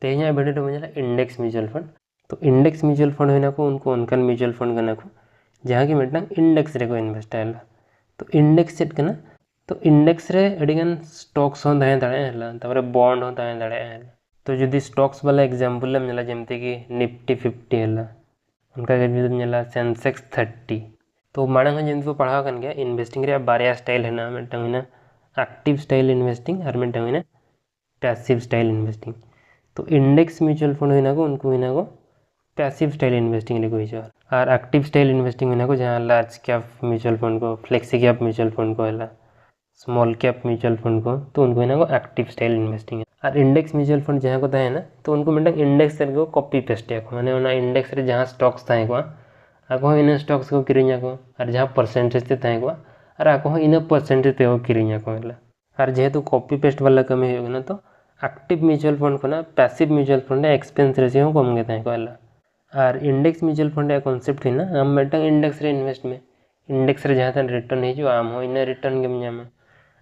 तेज video मुझे index mutual fund तो index mutual fund होना को उनको उनका म्यूचुअल फंड करना को जहाँ की मिटना इंडेक्स रे को इन्वेस्ट है तो इंडेक्स चेक करना तो इंडेक्स रे अड़ीगन स्टॉक्स हो दाएं दाड़े हला तबरे बॉन्ड हो दाएं दाड़े हला तो जुदी स्टॉक्स वाला एग्जांपल ले मिला जेमते कि निफ्टी 50 हला उनका के जुदी मिला सेंसेक्स 30 तो माड़ांग जेमते पढ़ाव कन गया इन्वेस्टिंग रे बारया स्टाइल है ना मिटना हुना एक्टिव स्टाइल इन्वेस्टिंग और मिटना हुना पैसिव स्टाइल इन्वेस्टिंग तो इंडेक्स म्यूचुअल फंड होना को उनको होना को पैसिव स्टाइल इन्वेस्टिंग रे कोई और एक्टिव स्टाइल इन्वेस्टिंग होना को जहाँ लार्ज कैप म्यूचुअल फंड को फ्लेक्सी कैप म्यूचुअल फंड को है स्मॉल कैप म्यूचुअल फंड को तो उनको है ना को एक्टिव स्टाइल इन्वेस्टिंग है और इंडेक्स म्यूचुअल फंड जहाँ को है ना तो उनको मतलब इंडेक्स को कॉपी पेस्ट है माने उना इंडेक्स रे जहाँ स्टॉक्स थाए को आको इन स्टॉक्स को किरिया को और जहाँ परसेंटेज ते थाए को और आको इन परसेंटेज ते को किरिया को और जेहेतु कॉपी पेस्ट वाला कमी हो ना तो एक्टिव म्यूचुअल फंड को ना passive mutual fund expense ratio कम के थाए को और इंडेक्स म्यूचुअल फंड कॉन्सेप्ट है ना आम मिटन इंडेक्स रे इन्वेस्ट में इंडेक्स रे जहाँ तक रिटर्न हो आम हो इन रिटर्न के में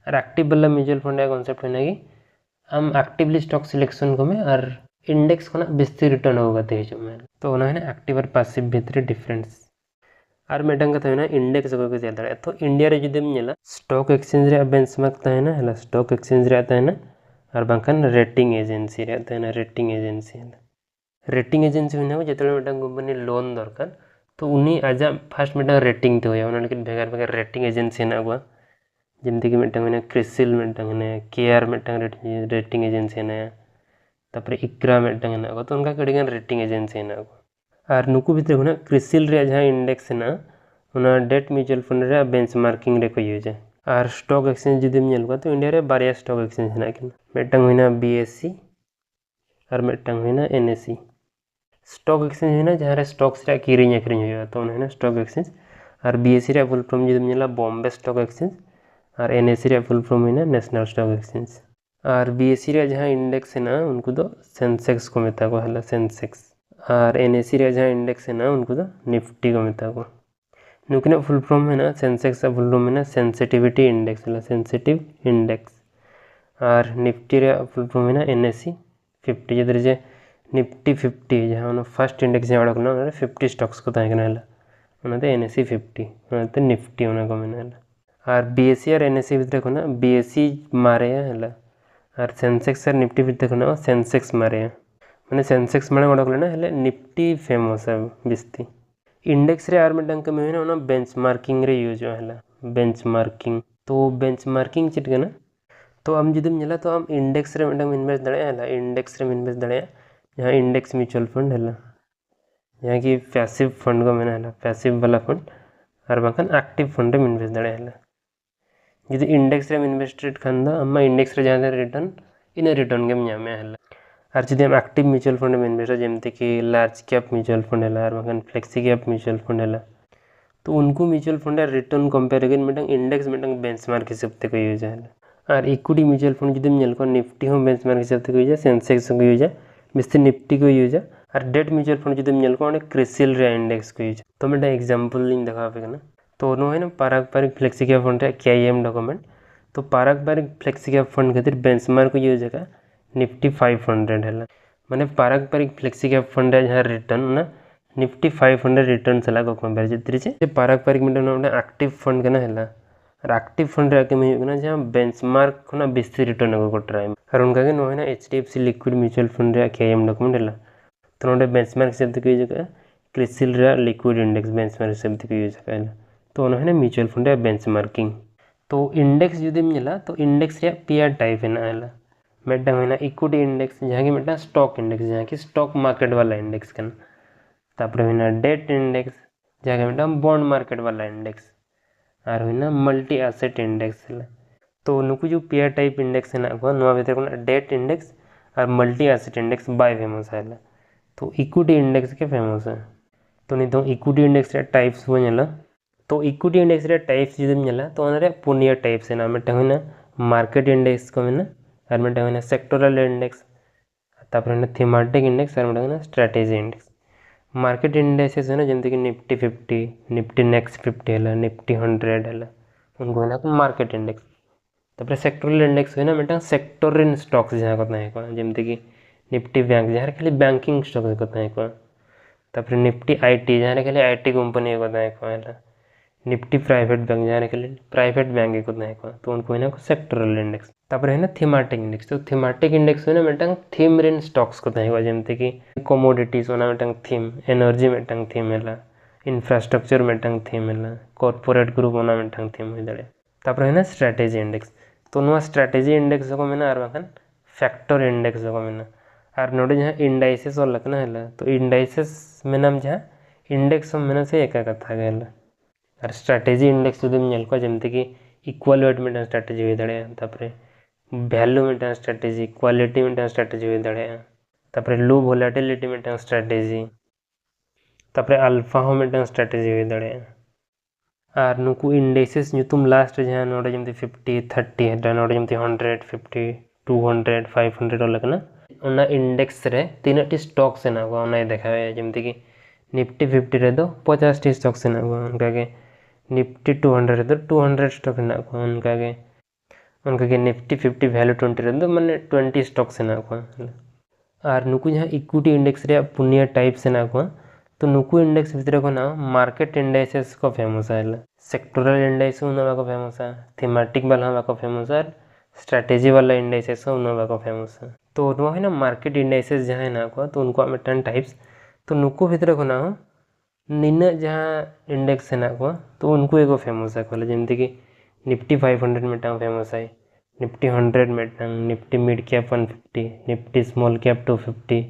और एक्टिव वाला म्यूचुअल फंड कॉन्सेप्ट है कि आम एक्टिवली स्टॉक सिलेक्शन को में और इंडेक्स को ना बेसी रिटर्न होगा तेज में तो उन्हें ना एक्टिव और पैसिव भितर डिफरेंस और मिटन का है ना इंडेक्स को ज्यादा तो इंडिया रे जुदी मिला स्टॉक एक्सचेंज रे बेंचमार्क है ना स्टॉक एक्सचेंज रे आता है ना और बांकन रेटिंग एजेंसी रे आता है ना रेटिंग एजेंसी रेटिंग एजेंसी होना जो मिटन कंपनी लोन दरकार तो उन्हीं आजा फास्ट मिटन रेटिंग तो होया लेकिन भेगार भेगार रेटिंग एजेंसी हेना को जमती कि मिटन क्रिसिल मिटन केआर मिटन रेटिंग एजेंसी हेना तापर इक्रा मिटन हेना को तो उनका कड़ीगन रेटिंग एजेंसी हेना को और नुकु भितर होना क्रिसिल रे जहाँ इंडेक्स हेना उना डेट म्यूचुअल फंड रे बेंचमार्किंग रे को यूज है और स्टॉक एक्सचेंज जुदी मिल को तो इंडिया रे बारया स्टॉक एक्सचेंज हेना कि मिटन होना बीएससी और मिटन होना एनएससी स्टॉक एक्सचेंज है ना जहाँ स्टॉक्स रे किरिंग अखरिंग हुआ तो उन्हें स्टॉक एक्सचेंज और बीएससी रे फुल फॉर्म जुदी मिला बॉम्बे स्टॉक एक्सचेंज और एनएससी रे फुल फॉर्म है नेशनल स्टॉक एक्सचेंज और बीएससी रे जहाँ इंडेक्स है ना उनको तो सेंसेक्स को मेता को है सेंसेक्स और एनएससी रे जहाँ इंडेक्स है ना उनको तो निफ्टी को मेता को नुकने फुल फॉर्म है ना सेंसेक्स का फुल फॉर्म है ना सेंसिटिविटी इंडेक्स है सेंसिटिव इंडेक्स और निफ्टी रे फुल फॉर्म है ना एनएससी 50 जिधर जे निफ्टी 50 जहाँ फर्स्ट इंडेक्स जहाँ ना 50 स्टॉक्स को तहना एनएससी 50 निफ्टी को मेना और बीएससी और एनएससी भितर को ना बीएससी मारे है और सेंसेक्स और निफ्टी भितर को ना सेंसेक्स मारे माने सेंसेक्स माने गोड़ा ना हेले निफ्टी फेमस है बिस्ती इंडेक्स रे आर मिटन के में ना बेंचमार्किंग रे यूज है बेंचमार्किंग तो बेंचमार्किंग चिट के ना तो हम जुदी मिला तो हम इंडेक्स रे मिटन इन्वेस्ट दड़े इंडेक्स रे इन्वेस्ट दड़े जहाँ इंडेक्स म्यूचुअल फंड है जहाँ कि पैसिव फंड को मेना पैसिव वाला फंड और बाकन एक्टिव फंड में इन्वेस्ट दड़े जुदी इंडेक्स रे इन्वेस्टेड खान अम्मा इंडेक्स रे जहाँ रिटर्न इन रिटर्न के में है और जुदी हम एक्टिव म्यूचुअल फंड में इन्वेस्ट जमते कि लार्ज कैप म्यूचुअल फंड है और बाकन फ्लेक्सी कैप म्यूचुअल फंड है तो उनको mutual fund return comparison mitten index mitten benchmark हिसाब से यूज है और इक्विटी म्यूचुअल फंड जुदी मिल को निफ्टी हम बेंचमार्क हिसाब से यूज है सेंसेक्स को यूज है बेसी निफ्टी को यूज है और डेट म्यूचुअल फंड जुदी मिल को क्रिसिल रे इंडेक्स को यूज तो मैं एग्जांपल लिंक देखा ना तो नो है ना पारंपरिक फ्लेक्सी कैप फंड केआईएम डॉक्यूमेंट तो पारंपरिक फ्लेक्सी कैप फंड खातिर बेंचमार्क को यूज है निफ्टी 500 है माने पारंपरिक फ्लेक्सी कैप फंड जहाँ रिटर्न ना निफ्टी 500 रिटर्न चला को कंपेयर जितरी से पारंपरिक मिटन एक्टिव फंड के ना है और एक्टिव फंड रे में जहाँ बेंचमार्क को बेसी रिटर्न को ट्राई और उनका के नो है ना एचडीएफसी लिक्विड म्यूचुअल फंड रे केआईएम डॉक्यूमेंट है तो नोडे बेंचमार्क हिसाब से यूज है क्रिसिल रे लिक्विड इंडेक्स बेंचमार्क हिसाब से यूज है तो उन्होंने म्यूचुअल फंड बेंचमार्किंग तो इंडेक्स जुदी मिला तो इंडेक्स रे पेयर टाइप है ना मिटन है इक्विटी इंडेक्स जहाँ की मिटन स्टॉक इंडेक्स जहाँ की स्टॉक मार्केट वाला इंडेक्स कन तापर है डेट इंडेक्स जहाँ की मिटन बॉन्ड मार्केट वाला इंडेक्स और है मल्टी एसेट इंडेक्स तो नुकु जो पेयर टाइप इंडेक्स है ना भीतर को डेट इंडेक्स और multi asset index bye famous है तो इक्विटी इंडेक्स के फेमस है तो नहीं तो इक्विटी इंडेक्स रे टाइप्स हो नेला तो इक्विटी इंडेक्स रे टाइप्स जुदी नेला तो अनरे पुनिया टाइप्स है ना मिटन है मार्केट इंडेक्स को में और मिटन है सेक्टोरल इंडेक्स तापर है थीमेटिक इंडेक्स और mitten strategy index market indexes है ना जमते कि निफ्टी 50 निफ्टी नेक्स्ट 50 है निफ्टी 100 है उनको है ना मार्केट इंडेक्स तापर सेक्टोरल इंडेक्स है ना मिटन सेक्टर इन स्टॉक्स जहाँ को जमते कि निफ्टी बैंक जहाँ खाली बैंकिंग स्टॉक को ताहे को तापर निफ्टी आईटी जहाँ खाली आईटी कंपनी को ताहे को है निफ्टी प्राइवेट बैंक जहाँ खाली प्राइवेट बैंक को ताहे को तो उनको है सेक्टरल इंडेक्स तापर है थीमेटिक इंडेक्स तो थीमेटिक इंडेक्स है मिटन थीम रेन स्टॉक्स को ताहे को जमते कि कमोडिटीज ओना mitten theme energy mitten theme है इंफ्रास्ट्रक्चर मिटन थीम है कॉर्पोरेट ग्रुप ओना मिटन थीम हो दाड़े तापर है स्ट्रेटेजी इंडेक्स तो नुआ स्ट्रेटेजी इंडेक्स को मेना और बाखान फैक्टर इंडेक्स को मेना और नोडे जहाँ इंडाइसेस और लखना है तो इंडाइसेस में नाम जहाँ इंडेक्स मेना से एक कथा गया और स्ट्रेटेजी इंडेक्स जो नल को जमते कि इक्वल वेट मिटन स्ट्रेटेजी हो दाड़े तापर value mitten strategy quality mitten strategy हो दाड़े तापर लो वोलेटिलिटी मिटन स्ट्रेटेजी तापर अल्फा हो मिटन स्ट्रेटेजी हो दाड़े और नुकु इंडेक्सेस तुम लास्ट जहाँ नोडे जमते 50 30 है नोडे जमते 100 50 200 500 और लगना उना इंडेक्स रे तीन टी स्टॉक्स ना को उना देखावे जमते कि निफ्टी 50 रे तो 50 टी स्टॉक्स ना को उनका के निफ्टी 200 रे तो 200 स्टॉक ना को उनका के निफ्टी 50 वैल्यू 20 रे तो माने 20 स्टॉक्स ना को और नुकु जहाँ इक्विटी इंडेक्स रे पुनिया टाइप से ना को तो नुकु इंडेक्स भितर को ना मार्केट इंडाइसेस को फेमस है सेक्टोरल इंडाइस उनवा को फेमस है थीमेटिक वाला को फेमस है स्ट्रेटेजी वाला इंडाइसेस उनवा को फेमस है तो नुआ है मार्केट इंडाइसेस जहाँ ना को तो उनको मिटन टाइप्स तो नुकु भितर को ना निना जहाँ इंडेक्स है ना को तो उनको एगो फेमस है कहले जमती कि निफ्टी 500 मिटन फेमस है Nifty 100 mitten Nifty mid cap 150 Nifty small cap 250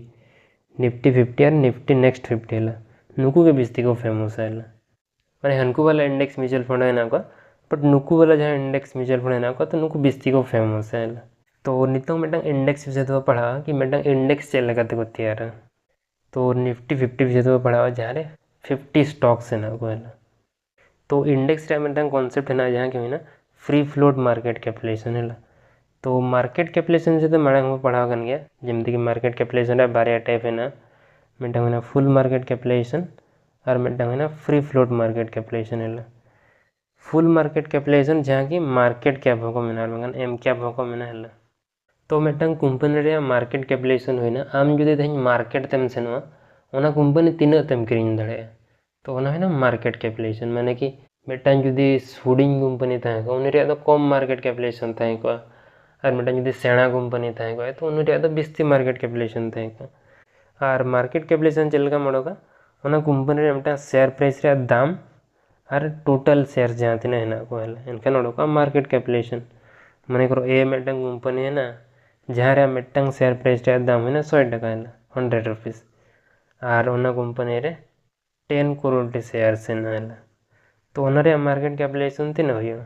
Nifty 50 और निफ्टी नेक्स्ट 50 है नुकु के बिस्ती को फेमस है माने हनको वाला इंडेक्स म्यूचुअल फंड है ना को बट नुकु वाला जहाँ इंडेक्स म्यूचुअल फंड है ना को तो नुकु बिस्ती को फेमस है तो नितो मिटन इंडेक्स विषय तो पढ़ा कि मिटन इंडेक्स चल लगाते को तैयार तो निफ्टी 50 विषय तो पढ़ा जहाँ 50 स्टॉक्स है ना को तो इंडेक्स रे मिटन कॉन्सेप्ट है ना जहाँ कि ना फ्री फ्लोट मार्केट कैपिटलाइजेशन है तो मार्केट कैपिटलाइजेशन से तो मांग पढ़ा गन गया जमती कि मार्केट कैपिटलाइजेशन रे बारे टाइप है ना मिटन फुल मार्केट कैपिटलाइजेशन और मिटन फ्री फ्लोट मार्केट कैपिटलाइजेशन है फुल मार्केट कैपिटलाइजेशन जहाँ की मार्केट कैप को मेना बागान एम कैप को मेना है तो मिटन कंपनी रे मार्केट कैपिटलाइजेशन होना आम जुदी तेज मार्केट तेम सेनवा ओना कंपनी तीना तेम किरिंग दाड़े तो ओना है ना मार्केट कैपिटलाइजेशन माने कि मिटन जुदी फूडिंग कंपनी ताहे को उन रे तो कम मार्केट कैपिटलाइजेशन ताहे को और मिटन जुदी सेना कंपनी ताहे को तो उन रे तो बिस्ती मार्केट कैपिटलाइजेशन ताहे को और मार्केट कैपिटलाइजेशन चलका मोड़ोगा ओना कंपनी रे मिटन शेयर प्राइस रे दाम और टोटल शेयर जहाँ तीना है ना को है इनका नोड़ोका मार्केट कैपिटलाइजेशन माने करो ए मिटन कंपनी है ना जहाँ रे मिटन शेयर प्राइस रे दाम है ना 100 टका है 100 रुपीस और ओना कंपनी रे 10 करोड़ टी शेयर से ना है तो ओना रे मार्केट कैपिटलाइजेशन तीन होयो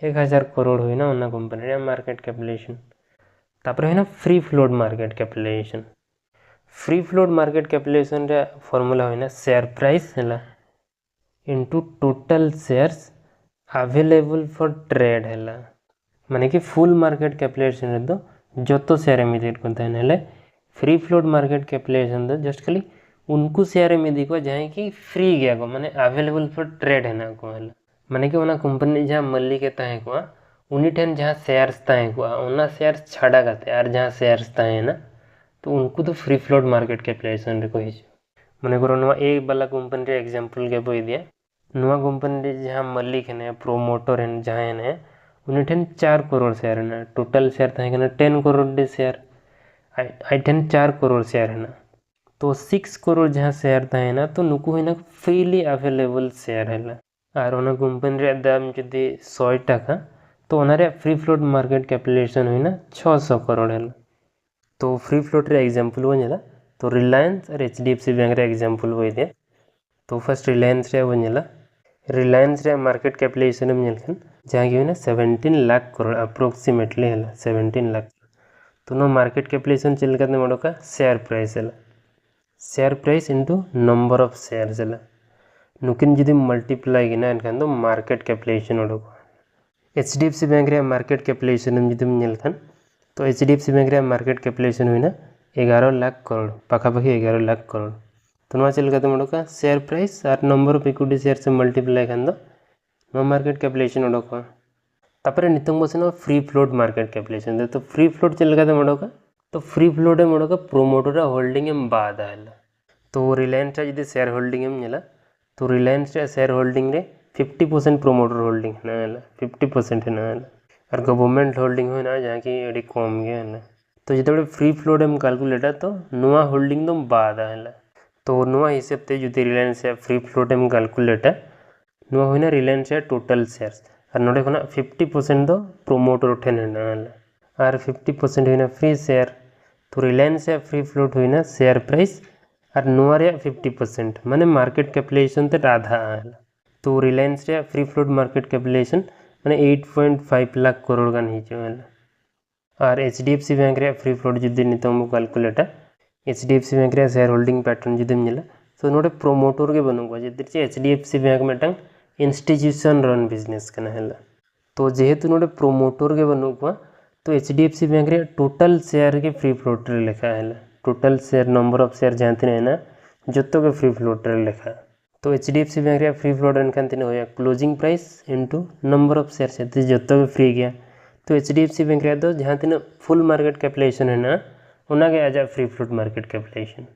1000 करोड़ हुई ना ओना कंपनी रे मार्केट कैपिटलाइजेशन तापर है ना free float market capitalisation free float market capitalisation रे फॉर्मूला है ना शेयर प्राइस है into total shares available for trade है माने कि फुल मार्केट कैपिटलाइजेशन रे तो जतो शेयर एमिटेड करता है फ्री फ्लोट मार्केट कैपिटलाइजेशन तो जस्ट खाली उनको शेयर एमिदी को जहाँ कि फ्री गया को माने अवेलेबल फॉर ट्रेड है ना को माने कि ओना कंपनी जहाँ मल्ली के ताहे को उन्हीं ठेन जहाँ शेयर्स ताहे को ओना शेयर्स छाड़ा करते और जहाँ शेयर्स ताहे ना तो उनको तो फ्री फ्लोट मार्केट कैपिटलाइजेशन रे कही माने करो नुआ एक वाला कंपनी रे एग्जांपल के बोई दिया नुआ कंपनी रे जहाँ मल्लिक है प्रोमोटर है जहाँ है उन्हीं ठेन 4 करोड़ शेयर है ना टोटल शेयर ताहे 10 करोड़ डी शेयर आई ठेन 4 करोड़ शेयर है ना तो 6 करोड़ जहाँ शेयर ताहे ना तो नुकु है ना फ्रीली अवेलेबल शेयर है और ओना कंपनी रे दाम जुदी 100 टका तो ओना रे फ्री फ्लोट मार्केट कैपिटलाइजेशन हुई ना 600 करोड़ है तो फ्री फ्लोट रे एग्जांपल वनेला तो रिलायंस और एचडीएफसी बैंक रे एग्जांपल हुई दे तो फर्स्ट रिलायंस रे वनेला रिलायंस रे मार्केट कैपिटलाइजेशन में नेलखन जहाँ की ना 17 लाख करोड़ अप्रोक्सीमेटली है 17 लाख तो नो मार्केट कैपिटलाइजेशन चल करते मोड़ो का शेयर प्राइस है share price into number of shares है नुकिन जुदी मल्टीप्लाई गिना इनखान तो मार्केट कैपिटलाइजेशन उडोको एचडीएफसी बैंक रे मार्केट कैपिटलाइजेशन में जुदी नेलखन तो एचडीएफसी बैंक रे मार्केट कैपिटलाइजेशन हुई ना 11 लाख करोड़ पाखापाखि 11 लाख करोड़ तो नवा चल करते मोड़ो का शेयर प्राइस और नंबर ऑफ इक्विटी शेयर से मल्टीप्लाई खान दो नो मार्केट कैपिटलाइजेशन उडोको तापर नितंग बसनो फ्री फ्लोट मार्केट कैपिटलाइजेशन तो फ्री फ्लोट चल करते मोड़ो का तो फ्री फ्लोट एम उड़ोका प्रोमोटर होल्डिंग एम बाद है तो रिलायंस जुदी शेयर होल्डिंग एम नेला तो रिलायंस शेयर होल्डिंग रे 50% प्रोमोटर होल्डिंग है 50% है और गवर्नमेंट होल्डिंग है जहाँ की अड़ी कम गया है तो जो फ्री फ्लोट एम कैलकुलेटा तो नुआ होल्डिंग दो बाद है तो नुआ हिसाब से जुदी रिलायंस फ्री फ्लोट एम कैलकुलेटा नुआ होना रिलायंस टोटल शेयर्स और नोडे खुना 50% दो प्रोमोटर ठेन है और 50% होना फ्री शेयर तो रिलायंस फ्री फ्लोट होना शेयर प्राइस और नुआ 50% माने मार्केट कैपिटलाइजेशन ते आधा है तो Reliance free float market capitalisation माने 8.5 लाख करोड़ गान हिजो और HDFC बैंक रे फ्री फ्लोट जुदी नितम कैलकुलेटा HDFC बैंक रे शेयर होल्डिंग पैटर्न जुदी मिला तो नोडे प्रोमोटर के बनूंगा जिधर HDFC बैंक में इंस्टीट्यूशन रन बिजनेस करना है तो जेहेतु नोडे प्रोमोटर के बनूंगा तो HDFC बैंक रे टोटल शेयर के फ्री फ्लोट रे लिखा है total share number of share जानते हैं ना जो के फ्री फ्लोट रे लिखा तो HDFC बैंक रे फ्री फ्लोट एनखान तीन होया closing price into number of share से जो के फ्री गया तो HDFC बैंक रे तो जहाँ तीन फुल मार्केट कैपिटलाइजेशन है ना उना के आजा फ्री फ्लोट मार्केट कैपिटलाइजेशन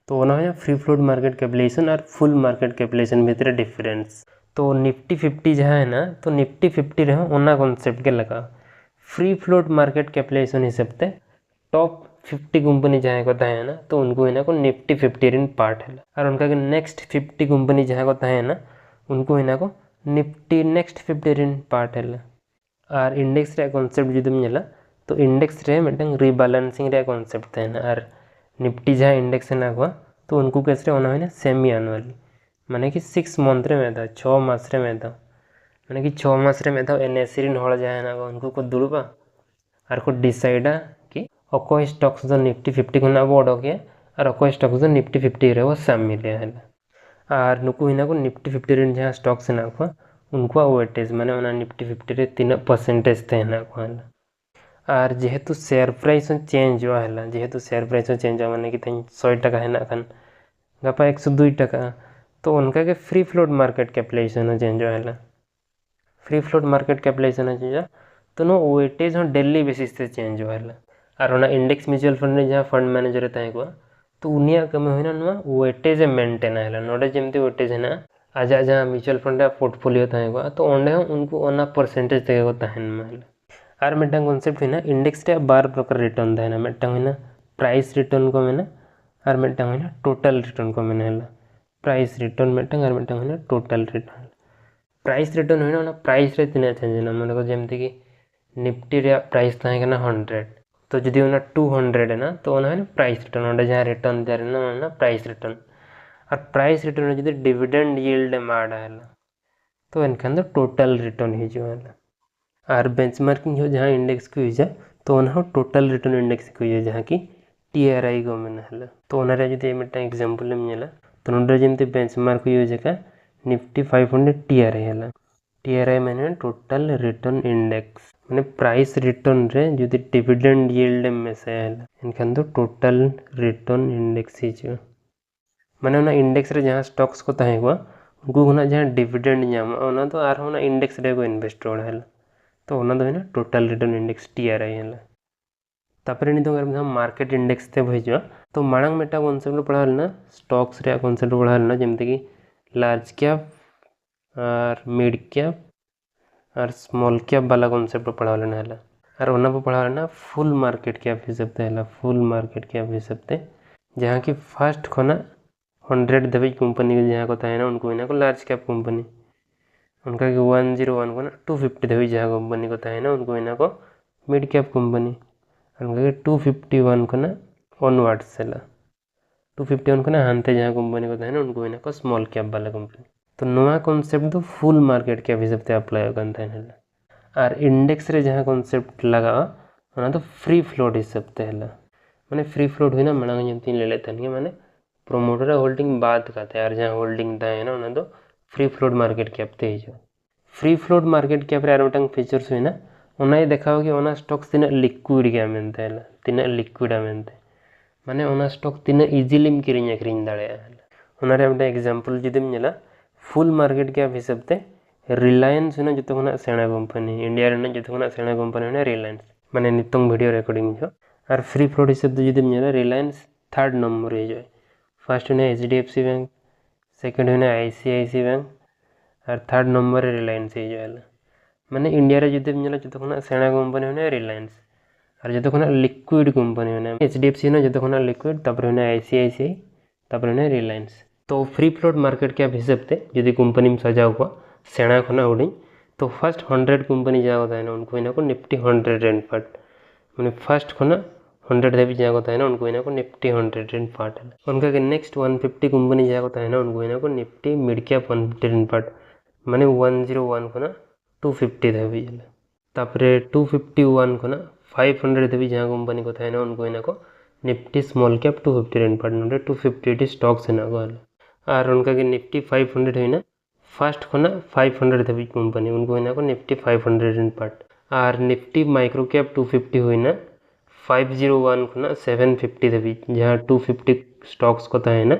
तो उना है फ्री फ्लोट मार्केट कैपिटलाइजेशन और फुल मार्केट कैपिटलाइजेशन भीतर डिफरेंस तो निफ्टी 50 जहाँ है ना तो निफ्टी 50 रहे उना कॉन्सेप्ट के लगा फ्री फ्लोट मार्केट कैपिटलाइजेशन हिसाब से टॉप 50 कंपनी जहाँ को है ना तो उनको इना को निफ्टी 50 रिन पार्ट है और उनका नेक्स्ट 50 कंपनी जहाँ को है ना उनको इना को निफ्टी नेक्स्ट 50 रिन पार्ट है और इंडेक्स रे कॉन्सेप्ट जुदी मिला तो इंडेक्स रे मिटंग रीबैलेंसिंग रे कॉन्सेप्ट है ना और निफ्टी जहाँ इंडेक्स है ना हुआ तो उनको कैसे होना है ना सेमी एनुअली माने कि 6 मंथ रे में था 6 मास रे में था माने कि 6 मास रे में था NSE रिन होड़ा जाए ना उनको को दुड़बा और को डिसाइडा कि अको स्टॉक्स जो निफ्टी 50 को ना बोर्ड हो गया और अको स्टॉक्स जो निफ्टी 50 रे वो साम मिले है और नुको हिना को निफ्टी 50 रिन जहाँ स्टॉक्स है ना को उनको वेटेज माने उना निफ्टी 50 रे 3% थे ना को और जेहेतु शेयर प्राइस चेंज हुआ है जेहेतु शेयर प्राइस चेंज हुआ माने कि 100 टका है ना खान गपा 102 टका तो उनका के free float market capitalisation change हुआ free float market capitalisation change तो नो वेटेज डेली बेसिस से चेंज हुआ और उना इंडेक्स म्यूचुअल फंड जहाँ फंड मैनेजर है तो उनिया कम होना नुआ वेटेज मेंटेन है नोडे जमती वेटेज है ना आज जहाँ म्यूचुअल फंड पोर्टफोलियो था तो ओंडे उनको ओना परसेंटेज तक को तहन और मिटन कॉन्सेप्ट है ना इंडेक्स रे 12 प्रकार रिटर्न था ना मिटन है ना प्राइस रिटर्न को मैंने और मिटन है ना टोटल रिटर्न को मैंने प्राइस रिटर्न मिटन और मिटन है ना टोटल रिटर्न प्राइस रिटर्न है ना प्राइस रे तीन चेंज ना मन को जमती कि निफ्टी रे प्राइस था ना 100 तो जदि उना 200 है ना तो उना है ना प्राइस रिटर्न ओंडे जहाँ रिटर्न दे ना प्राइस रिटर्न और प्राइस रिटर्न जदि डिविडेंड यील्ड माड़ा है तो इनखान टोटल रिटर्न हिजो और बेंचमार्किंग हो जहाँ इंडेक्स को हुई तो उन्हें टोटल रिटर्न इंडेक्स को हुई जहाँ की TRI को मैंने तो उन्हें जब मिट्टा एग्जांपल मिला तो नोडे जमते बेंचमार्क हुई जगह निफ्टी 500 TRI है TRI मैंने टोटल रिटर्न इंडेक्स मैंने प्राइस रिटर्न रे जो डिविडेंड यील्ड में से है इनखान तो टोटल रिटर्न इंडेक्स ही जो मैंने उना इंडेक्स रे जहाँ स्टॉक्स को तहे हुआ उनको होना जहाँ डिविडेंड जामा उना तो आर होना इंडेक्स रे को इन्वेस्ट होड़ा है तो उना तो है टोटल रिटर्न इंडेक्स TRI है तापर नितो अगर मार्केट इंडेक्स ते भइजो तो मांग मेटा कॉन्सेप्ट पढ़ाल ना स्टॉक्स रे कॉन्सेप्ट पढ़ाल ना जमते कि लार्ज कैप और मिड कैप और स्मॉल कैप वाला कॉन्सेप्ट पढ़ाल ना है और उना पे पढ़ाल ना फुल मार्केट कैप हिसाब ते है फुल मार्केट कैप हिसाब ते जहाँ की फर्स्ट खोना 100 दबी कंपनी के जहाँ को है ना उनको इना को लार्ज कैप कंपनी उनका कि 101 को ना 250 दबी जहाँ कंपनी को है ना उनको इना को मिड कैप कंपनी उनका 251 को ना ऑनवर्ड्स से 251 को ना हानते जहाँ कंपनी को है ना उनको इना को स्मॉल कैप वाला कंपनी तो नवा कॉन्सेप्ट तो फुल मार्केट कैप हिसाब से अप्लाई करता है और इंडेक्स रे जहाँ कॉन्सेप्ट लगा उना तो फ्री फ्लोट हिसाब से है माने फ्री फ्लोट हुई ना मना जमती ले लेते हैं माने प्रोमोटर होल्डिंग बाद करते हैं और जहाँ होल्डिंग था है ना उन्हें तो फ्री फ्लोट मार्केट कैप थे जो फ्री फ्लोट मार्केट कैप रे आरोटंग फीचर्स हुई ना उन्हें देखा कि उना स्टॉक्स तीन लिक्विड क्या मेनते है तीन लिक्विड मेनते माने उना स्टॉक तीन इजीली किरिंग अखरिंग दाड़े उना रे मिटा एग्जांपल जुदी मिला फुल मार्केट कैप हिसाब ते रिलायंस होना जतो होना सेना कंपनी इंडिया रे जतो होना सेना कंपनी होना रिलायंस माने नितंग वीडियो रिकॉर्डिंग जो और फ्री फ्लोट हिसाब से जुदी मेरा रिलायंस थर्ड नंबर हो जाए फर्स्ट होना HDFC बैंक सेकेंड होना ICICI बैंक और थर्ड नंबर रिलायंस हो जाए माने इंडिया रे जुदी मेरा जो खना सेना कंपनी होना रिलायंस और जो खना लिक्विड कंपनी होना HDFC होना जो खना लिक्विड तापर होना ICICI तापर होना रिलायंस तो फ्री फ्लोट मार्केट कैप हिसाब से जुदी कंपनी में सजा हुआ सेना खना हुडी तो फर्स्ट 100 कंपनी जाओ था ना उनको इनको निफ्टी 100 एंड पार्ट मैंने फर्स्ट खना 100 देवी जाओ था ना उनको इनको निफ्टी 100 एंड पार्ट है उनका के नेक्स्ट 150 कंपनी जाओ था ना उनको इनको Nifty mid cap 150 and part माने 101 खना 250 देवी तापरे 251 खना 500 देवी जहाँ कंपनी को था ना उनको इनको Nifty small cap 250 and part नोटे 250 स्टॉक्स है ना और उनका के निफ्टी 500 है ना फर्स्ट खना 500 देवी कंपनी उनको इनको निफ्टी 500 एंड पार्ट और निफ्टी माइक्रो कैप 250 हुई ना 501 खना 750 देवी जहाँ 250 स्टॉक्स को है ना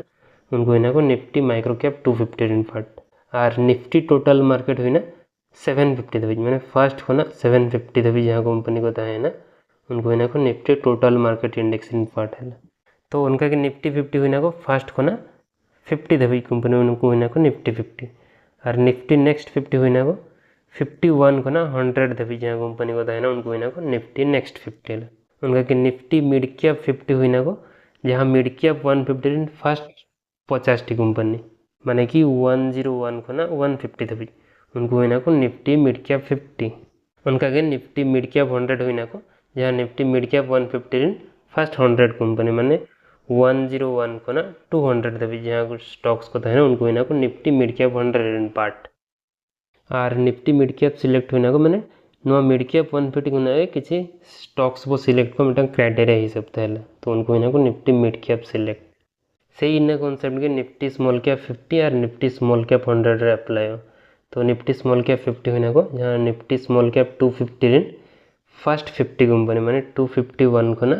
उनको इनको Nifty micro cap 250 and part और निफ्टी टोटल मार्केट हुई ना 750 देवी मैंने फर्स्ट खना 750 देवी जहाँ कंपनी को है ना उनको इनको Nifty total market index in part है तो उनका कि निफ्टी 50 हुई ना फर्स्ट खना 50 देवी कंपनी उनको इनको निफ्टी 50 और निफ्टी नेक्स्ट 50 हुई ना 51 को ना 100 देवी जहाँ कंपनी को है ना उनको इनको निफ्टी नेक्स्ट 50 उनका कि निफ्टी मिड कैप 50 हुई ना जहाँ मिड कैप 150 फर्स्ट 50 कंपनी माने कि 101 को ना 150 देवी उनको इनको निफ्टी मिड कैप 50 उनका के निफ्टी मिड कैप 100 हुई ना जहाँ Nifty mid cap 150 first 100 company माने 101 को ना 200 देवी जहाँ स्टॉक्स को है ना उनको इनको Nifty mid cap 100 and part और निफ्टी मिड कैप सिलेक्ट होना को मैंने नुआ मिड कैप 150 को ना किसी स्टॉक्स को सिलेक्ट को मिटा क्राइटेरिया हिसाब से तो उनको इनको निफ्टी मिड कैप सिलेक्ट से इन कॉन्सेप्ट के निफ्टी स्मॉल कैप 50 और निफ्टी स्मॉल कैप 100 रे अप्लाई हो तो निफ्टी स्मॉल कैप 50 होना को जहाँ Nifty small cap 250 first 50 company माने 251 को ना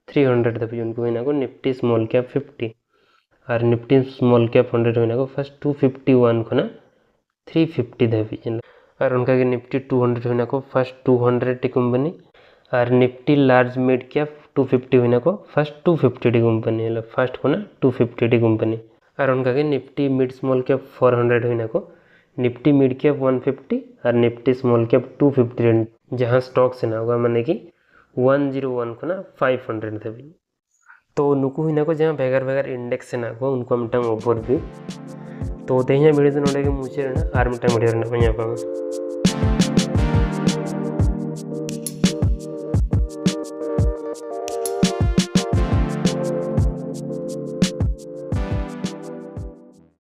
300 देवी उनको इनको निफ्टी स्मॉल कैप 50 और निफ्टी स्मॉल कैप 100 होना को फर्स्ट 251 को ना 350 देवी और उनका कि निफ्टी 200 होना को फर्स्ट 200 टी कंपनी और निफ्टी लार्ज मिड कैप 250 होना को फर्स्ट 250 टी कंपनी है फर्स्ट को ना 250 टी कंपनी और उनका कि निफ्टी मिड स्मॉल कैप 400 होना को निफ्टी मिड कैप 150 और निफ्टी स्मॉल कैप 250 जहाँ स्टॉक्स है ना होगा माने कि 101 को ना 500 देवी तो नुकु हिना को जहाँ भेगार भेगार इंडेक्स है ना को उनको मिटांग ओवरव्यू तो तेहिया वीडियो नोडे के मुचे रहना आर मिटांग वीडियो रहना